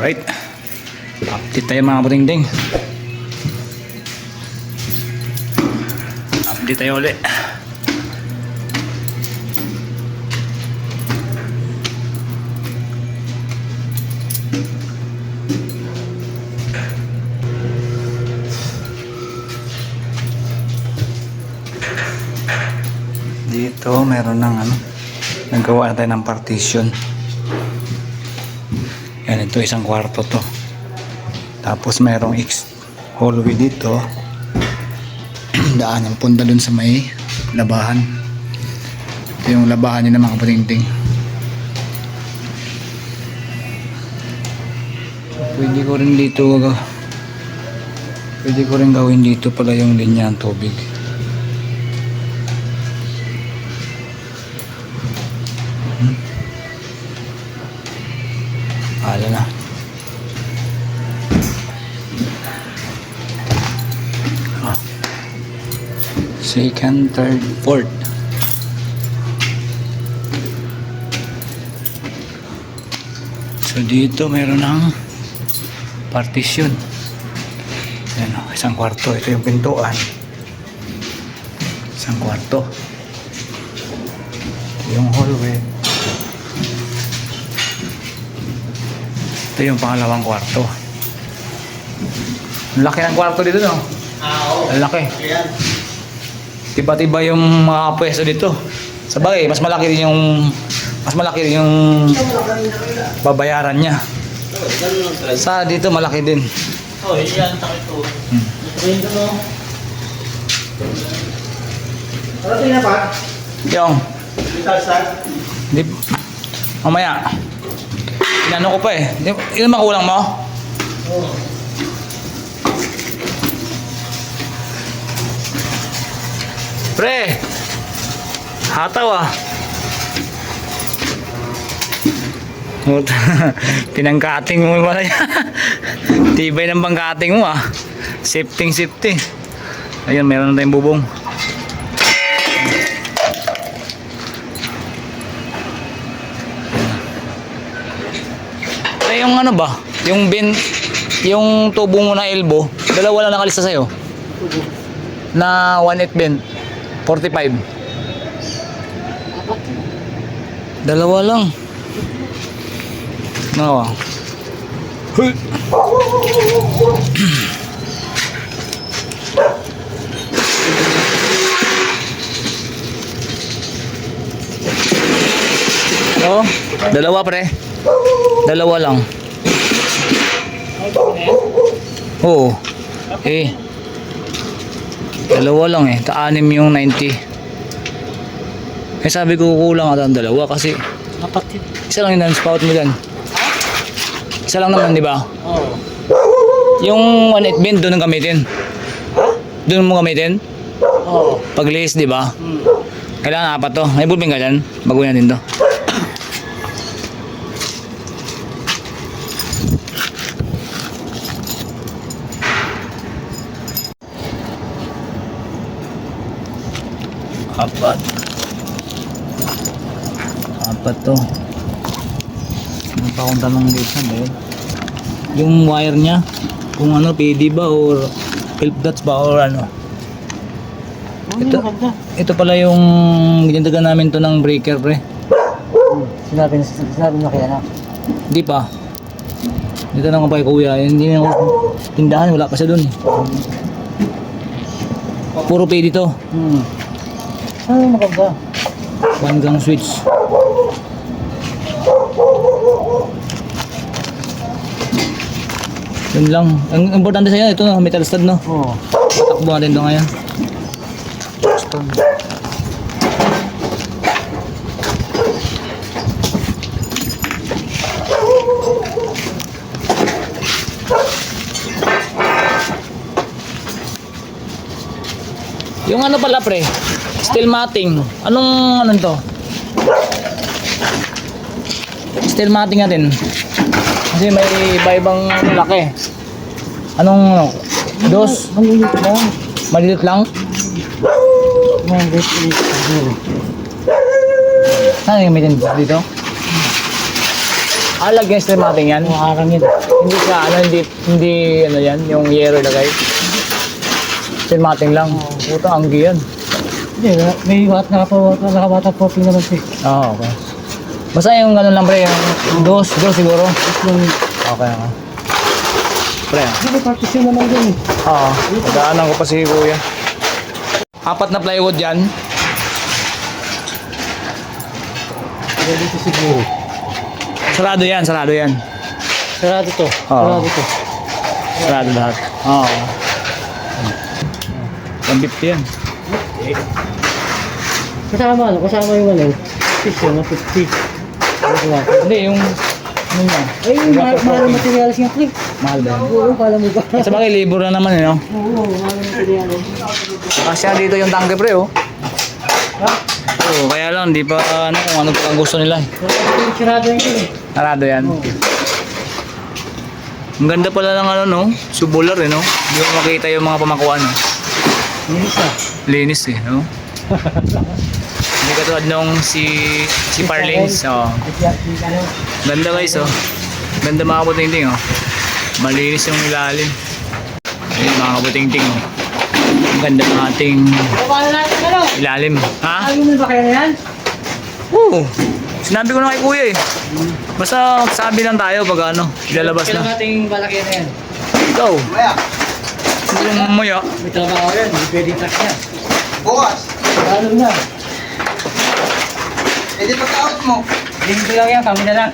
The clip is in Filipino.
Alright, update tayo mga budingding. Update tayo ulit. Dito meron ng nagawa na tayo ng partition. Yan, ito isang kwarto to. Tapos merong hallway dito. Daan yung punta dun sa may labahan. Ito yung labahan nila mga budingding. Pwede ko rin gawin dito pala yung linya ng tubig. Ala na. Second, third, fourth. So dito meron ng partition. Yan o, isang kwarto. Ito yung pintuan. Isang kwarto. Ito yung hallway. Ito yung pangalawang kwarto. Ang laki ng kwarto dito, no? Oo. Ang laki. Ayan. Tiba-tiba yung mga pwesto dito. Sabagay, mas malaki rin yung babayaran niya. Sa dito malaki din. Oh, yan, takit ko. Sabihin ko, no? Parating na pa? Yung, Start. di, mamaya. Inano ko pa eh. Yun makulang mo? Oo. Pre! Hataw ah. Pinangkating mo pala yan. Tibay ng pangkating mo ah. Safety. Ayun, meron na tayong bubong. Eh, yung ano ba? Yung yung tubo mo na elbow, dalawa lang nakalista sa'yo. Na 1/8 bend. 45. Dalawa lang. No. Huy. No, dalawa pre. Dalawa lang. Oo. Eh. Dalawa lang eh. Ka-anim yung 90. Eh sabi ko kulang ata ang dalawa kasi Kapatid. isa lang yung spout mo dyan. Isa lang naman, di ba? Oo. Yung 1/8 bend doon ang gamitin. Doon mo gamitin? Oo. Pag lace, di ba? Hmm. Kailangan apat to. May bulbing ka dyan. Baguhin natin to. Apat to. Ano pa akong tanong dito ba yun? Yung wire nya kung ano, PD ba or Philip dots ba or ano? Ito pala yung ginagawa namin to ng breaker pre. Sinabi na kaya na. Hindi pa. Dito na nga pa kay kuya. Hindi na tindahan, wala pa siya dun. Puro PD to. Ano maganda? One gang switch. Yun lang. Ang importante sa'yo, ito no, metal stud no. Oo. Patakbo natin ito ngayon. Yung ano pala pre, steel matting. Anong to? Steel matting natin. Kasi may iba-ibang laki. Anong dos? Malilit lang. Malilit lang? Malilit lang. Saan yung gamitin dito? Lagyan sa mating yan. Harang yun. Hindi siya, hindi, ano yan, yung yero ilagay. Mating lang. Puta, anggi yan. Hindi, may nakabata po naman siya. Okay. Basta yung ganun lang pre, yung dos siguro. Okay na. Pre. Hindi, partition naman din. Oo. Pagdaanan ko pa si kuya. 4 na plywood yan. Ready to siguro. Sarado yan. Sarado to. Oo. Sarado to. Sarado lahat. Oo. 150 yan. Kasama yung ano, fish yun, 50. Hindi, yung... Ano yan? Ay, mahal materials nga, pre. Mahal ba yan? Oo, kala mo ba? Sa bagay, libur na naman no? Oo, mahal materials. Kasya dito yung tangke pre oh. Ha? Oo, kaya lang, di pa ano, kung ano pa ang gusto nila eh. Sarado yun yun eh. Sarado yan. Oo. Ang ganda pala ng ano no, subular eh no. Hindi mo makita yung mga pamakuan no. Nilis ah. Linis eh no. Hindi katulad nung si Parlings. Oh. Ganda guys oh. Ganda mga kabutingting oh. Malinis yung ilalim. Ayun mga kabutingting oh. Ang ganda ng ating Paano natin ano? ilalim. Ha? Ayaw mo ba kaya na yan? Oo. Sinabi ko na kay kuya eh. Basta sabi lang tayo pag ano, ilalabas Kailan na. nating balaki na yan? Ikaw. Hindi mo mamaya. May trabaho yan, hindi pwede track yan. Bukas. Lalo na. Eh di pagka-out mo. Linggo lang yan, kami na lang.